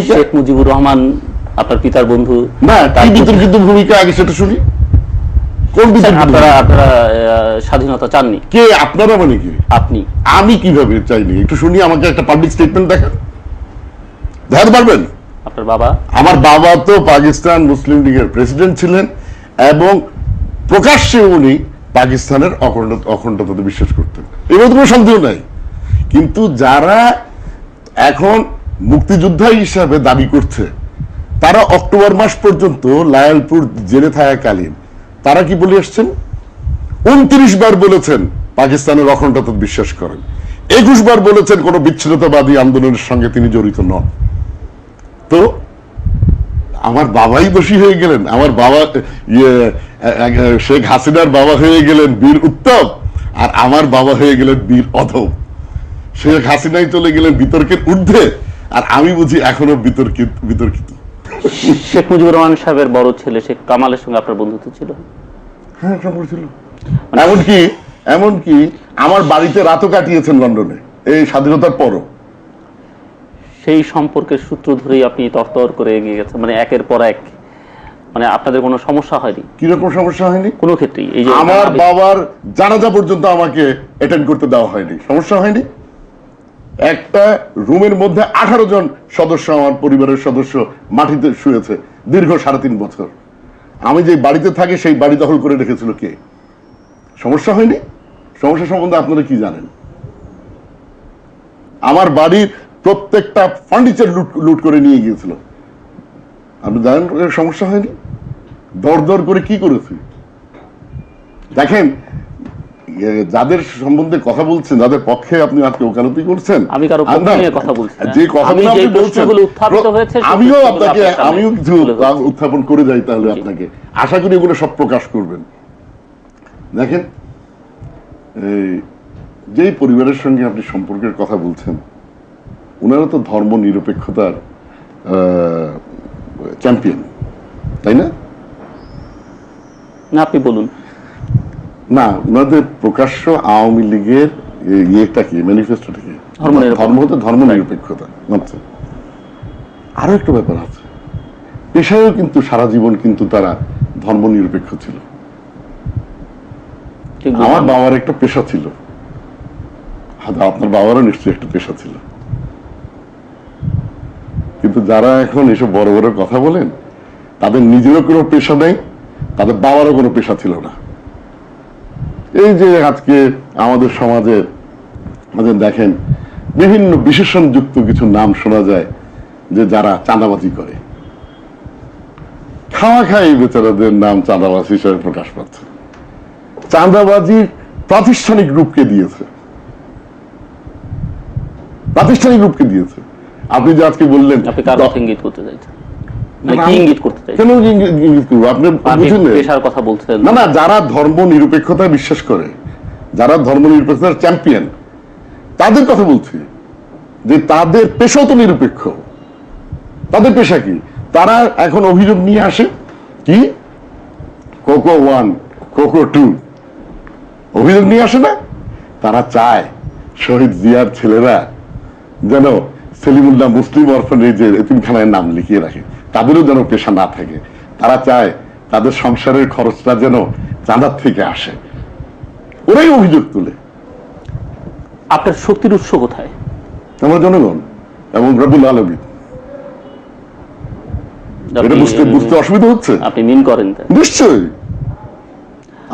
শেখ মুজিবুর রহমান আপনার পিতার বন্ধু। না, কি বিতর্কিত ভূমিকা আগে সেটা শুনি। কোন আপনারা স্বাধীনতা চাননি? কে আপনারা মানে কি? আপনি। আমি কিভাবে চাইনি একটু শুনি, আমাকে একটা পাবলিক স্টেটমেন্ট দেখান, দেখাতে পারবেন? আপনার বাবা? আমার বাবা তো পাকিস্তান মুসলিম লীগের প্রেসিডেন্ট ছিলেন এবং প্রকাশ্যে উনি পাকিস্তানের অখণ্ডতাতে বিশ্বাস করতেন, এবার কোনো সন্দেহ নাই। কিন্তু যারা এখন মুক্তিযোদ্ধা হিসাবে দাবি করছে তারা অক্টোবর মাস পর্যন্ত লায়ালপুর জেলে থাকাকালীন তারা কি বলে আসছেন? 29 বার বলেছেন পাকিস্তানের অখণ্ডতা বিশ্বাস করেন, 21 বার বলেছেন কোন বিচ্ছিন্নতাবাদী আন্দোলনের সঙ্গে তিনি জড়িত নন। তো আমার বাবাই দোষী হয়ে গেলেন, আমার বাবা শেখ হাসিনার বাবা হয়ে গেলেন বীর উত্তম, আর আমার বাবা হয়ে গেলেন বীর অধম। শেখ হাসিনাই চলে গেলেন বিতর্কের ঊর্ধ্বে, আর আমি বুঝি এখনো বিতর্কিত। শেখ মুজিবুর রহমান সাহেবের বড় ছেলে শেখ কামালের সঙ্গে আপনার বন্ধুত্ব ছিল? হ্যাঁ, সম্পর্ক ছিল। এমনকি আমার বাড়িতে রাতও কাটিয়েছেন লন্ডনে এই স্বাধীনতার পরও। সেই সম্পর্কের সূত্র ধরেই আপনি তরতর করে এগিয়ে গেছেন, মানে একের পর এক, মানে আপনাদের কোনো সমস্যা হয়নি? কিরকম সমস্যা হয়নি? কোনো ক্ষেত্রেই। এই যে আমার বাবার জানাজা পর্যন্ত আমাকে অ্যাটেন্ড করতে দেওয়া হয়নি, সমস্যা হয়নি। একটা রুমের মধ্যে 18 জন সদস্য, আমার পরিবারের সদস্য মাটিতে শুয়েছে দীর্ঘ 3.5 বছর। আমি যে বাড়িতে থাকি সেই বাড়ি দখল করে রেখেছিল কে? সমস্যা হয়নি? সমস্যা সম্বন্ধে আপনারা কি জানেন? আমার বাড়ির প্রত্যেকটা ফার্নিচার লুট করে নিয়ে গিয়েছিল, আপনি জানেন সমস্যা হয়নি? দর দর করে কি করেছি দেখেন। যাদের সম্বন্ধে কথা বলছেন, যাদের পক্ষে আপনি আজকে ওকালতি করছেন, আমি কারো পক্ষে নিয়ে কথা বলছি না। যে কথাগুলো আপনি বলছেন উত্থাপিত হয়েছে আমিও কিছু উত্থাপন করে যাই তাহলে আপনাকে, আশা করি এগুলো সব প্রকাশ করবেন। দেখেন, যেই পরিবারের সঙ্গে আপনি সম্পর্কের কথা বলছেন ওনারা তো ধর্ম নিরপেক্ষতার চ্যাম্পিয়ন, তাই না? না, আপনি বলুন। না, ওনাদের প্রকাশ্য আওয়ামী লীগের ইয়েটা কি, ম্যানিফেস্টোটা কি? ধর্ম হতে ধর্ম নিরপেক্ষতা। আচ্ছা, আরো একটা ব্যাপার আছে, পেশায়ও কিন্তু সারা জীবন কিন্তু তারা ধর্ম নিরপেক্ষ ছিল। আমার বাবার একটা পেশা ছিল, আপনার বাবারও নিশ্চয়ই একটা পেশা ছিল। কিন্তু যারা এখন এসব বড় বড় কথা বলেন তাদের নিজেরও কোনো পেশা নেই, তাদের বাবারও কোনো পেশা ছিল না। এই যে আজকে আমাদের সমাজে দেখেন বিভিন্ন বিশেষণ যুক্ত কিছু নাম শোনা যায় যে যারা চাঁদাবাজি করে, খাওয়া খাই বেচারাদের নাম চাঁদাবাজ হিসেবে প্রকাশ পাচ্ছে। চাঁদাবাজির প্রাতিষ্ঠানিক রূপকে দিয়েছে, প্রাতিষ্ঠানিক রূপকে দিয়েছে। আপনি যে আজকে বললেন ইঙ্গিত করতে চাইছেন, ইঙ্গিত করতে চাইছেন কেন? ইঙ্গিত করবো? আপনি বুঝুন পেশার কথা বলছেন না। না, যারা ধর্ম নিরপেক্ষতা বিশ্বাস করে, যারা ধর্ম নিরপেক্ষতার চ্যাম্পিয়ন, তাদের কথা বলছি যে তাদের পেশাও তো নিরপেক্ষ। তাদের পেশা কি? তারা এখন অভিযোগ নিয়ে আসে কি কোকো 1 কোকো 2 অভিযোগ নিয়ে আসে না। তারা চায় শহীদ জিয়ার ছেলেরা যেন সেলিমুল্লাহ মুসলিম অরফানেজের এতিমখানায় নাম লিখিয়ে রাখে, তাদেরও যেন পেশা না থাকে। তারা চায় তাদের সংসারের খরচটা যেন চাঁদার থেকে আসে, ওরাই অভিযোগ তুলে। আপনার শক্তির উৎস কোথায়? আমার জনগণ এবং রব্বুল আলামিন। এটা বুঝতে অসুবিধা হচ্ছে? আপনি মিন করেন? নিশ্চয়ই,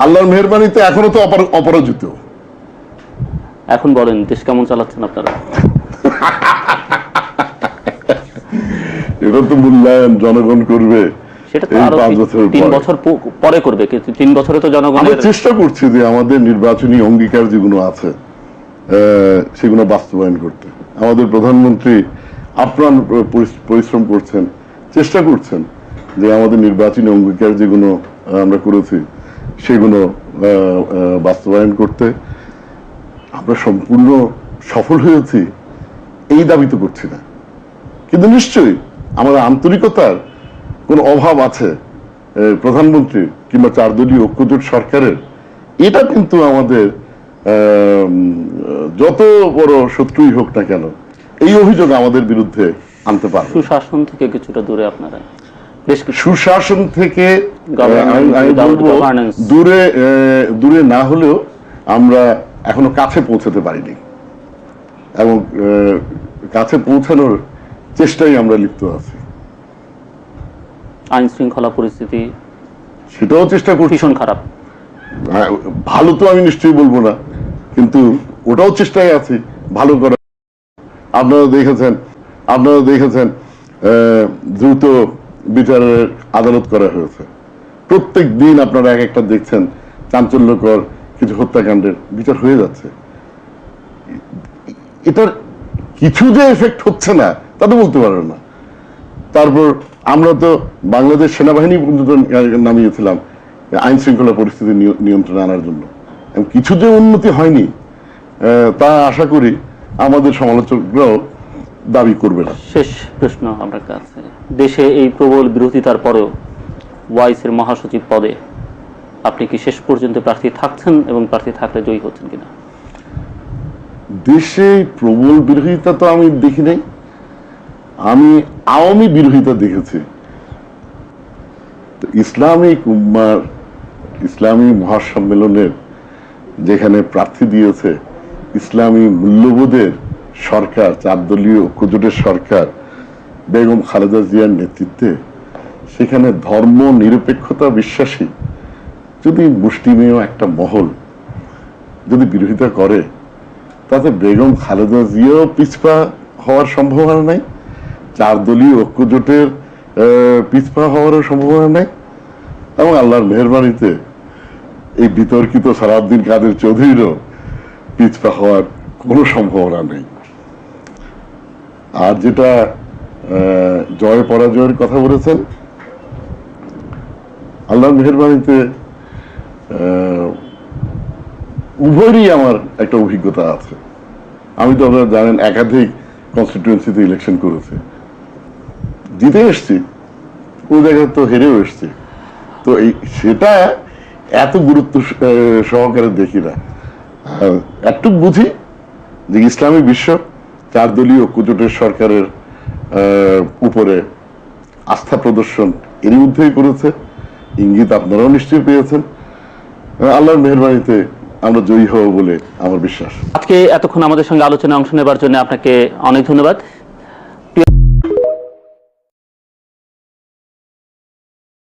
আল্লাহর মেহেরবানিতে এখনো তো অপরাজিত। এখন বলেন, দেশ কেমন চালাচ্ছেন আপনারা? এটা তো মূল্যায়ন জনগণ করবে, সেটা তো আরো 3 বছর পরে করবে। 3 বছরে তো জনগণ। আমরা চেষ্টা করছি যে আমাদের নির্বাচনী অঙ্গীকার যেগুলো আছে সেগুলো বাস্তবায়ন করতে। আমাদের প্রধানমন্ত্রী আপ্রাণ পরিশ্রম করছেন, চেষ্টা করছেন যে আমাদের নির্বাচনী অঙ্গীকার যেগুলো আমরা করেছি সেগুলো বাস্তবায়ন করতে। আমরা সম্পূর্ণ সফল হয়েছি এই দাবি তো করছি না, কিন্তু নিশ্চয়ই আমাদের আন্তরিকতার কোন অভাব আছে প্রধানমন্ত্রী কিংবা 4 দলীয় ঐক্যজোট সরকারের। এটা কিন্তু আমাদের যত বড় শত্রুই হোক না কেন, এই অভিযোগ আমাদের বিরুদ্ধে আনতে পারবে। সুশাসন থেকে কিছুটা দূরে আপনারা, বেশ কিছু সুশাসন থেকে Governance, আমি without বলবো governance। দূরে না হলেও আমরা এখনো কাছে পৌঁছাতে পারিনি, এবং কাছে পৌঁছানোর চেষ্টায় আমরা লিপ্ত আছি। আইন শৃঙ্খলা পরিস্থিতি সেটাও চেষ্টা করছি। ভীষণ খারাপ। ভালো তো আমি নিশ্চয়ই বলবো না, কিন্তু ওটাও চেষ্টায় আছি ভালো করার। আপনারা দেখেছেন দ্রুত বিচারের আদালত করা হয়েছে। প্রত্যেক দিন আপনারা এক একটা দেখছেন চাঞ্চল্যকর কিছু হত্যাকাণ্ডের বিচার হয়ে যাচ্ছে। এটার কিছু যে এফেক্ট হচ্ছে না তা তো বলতে পারবেন না। তারপর আমরা তো বাংলাদেশ সেনাবাহিনী পর্যন্ত নামিয়েছিলাম আইন শৃঙ্খলা পরিস্থিতি নিয়ন্ত্রণে আনার জন্য, এবং কিছু যে উন্নতি হয়নি তা আশা করি আমাদের সমালোচকরাও দাবি করবে না। শেষ প্রশ্ন আপনার কাছে, দেশে এই প্রবল বিরোধিতার পরেও ওয়াইসের মহাসচিব পদে আপনি কি শেষ পর্যন্ত প্রার্থী থাকছেন, এবং প্রার্থী থাকলে জয়ী হচ্ছেন কিনা? দেশে প্রবল বিরোধিতা তো আমি দেখি নাই, আমি আওয়ামী বিরোধিতা দেখেছি। ইসলামিক উম্মার ইসলামী মহাসম্মেলনের যেখানে প্রার্থী দিয়েছে ইসলামী মূল্যবোধের সরকার, 4 দলীয় ঐক্যজোটের সরকার বেগম খালেদা জিয়ার নেতৃত্বে, সেখানে ধর্ম নিরপেক্ষতা বিশ্বাসী যদি মুষ্টিমেয় একটা মহল যদি বিরোধিতা করে, তাতে বেগম খালেদা জিয়াও পিছপা হওয়ার সম্ভাবনা নাই, 4 দলীয় ঐক্যজোটের পিছপা হওয়ার সম্ভাবনা নাই, এবং আল্লাহর মেহেরবানিতে এই বিতর্কিত সালাউদ্দিন কাদের চৌধুরীরও পিছপা হওয়ার কোনো সম্ভাবনা নেই। আর যেটা জয় পরাজয়ের কথা বলেছেন, আল্লাহর মেহেরবানিতে উভয়েরই আমার একটা অভিজ্ঞতা আছে। আমি তো আপনারা জানেন একাধিক কনস্টিটিউয়েন্সিতে ইলেকশন করেছে, জিতে এসছি, ওই জায়গায় তো হেরেও এসছি। তো সেটা এত গুরুত্ব সহকারে দেখি না। একটু বুঝি যে ইসলামী বিশ্ব 4 দলীয় ঐক্যজোটের সরকারের উপরে আস্থা প্রদর্শন এরই মধ্যেই করেছে, ইঙ্গিত আপনারাও নিশ্চয়ই পেয়েছেন। আল্লাহর মেহেরবানিতে আমরা জয়ী হব বলে আমার বিশ্বাস। আজকে এতক্ষণ আমাদের সঙ্গে আলোচনায় অংশ নেবার জন্য আপনাকে অনেক ধন্যবাদ।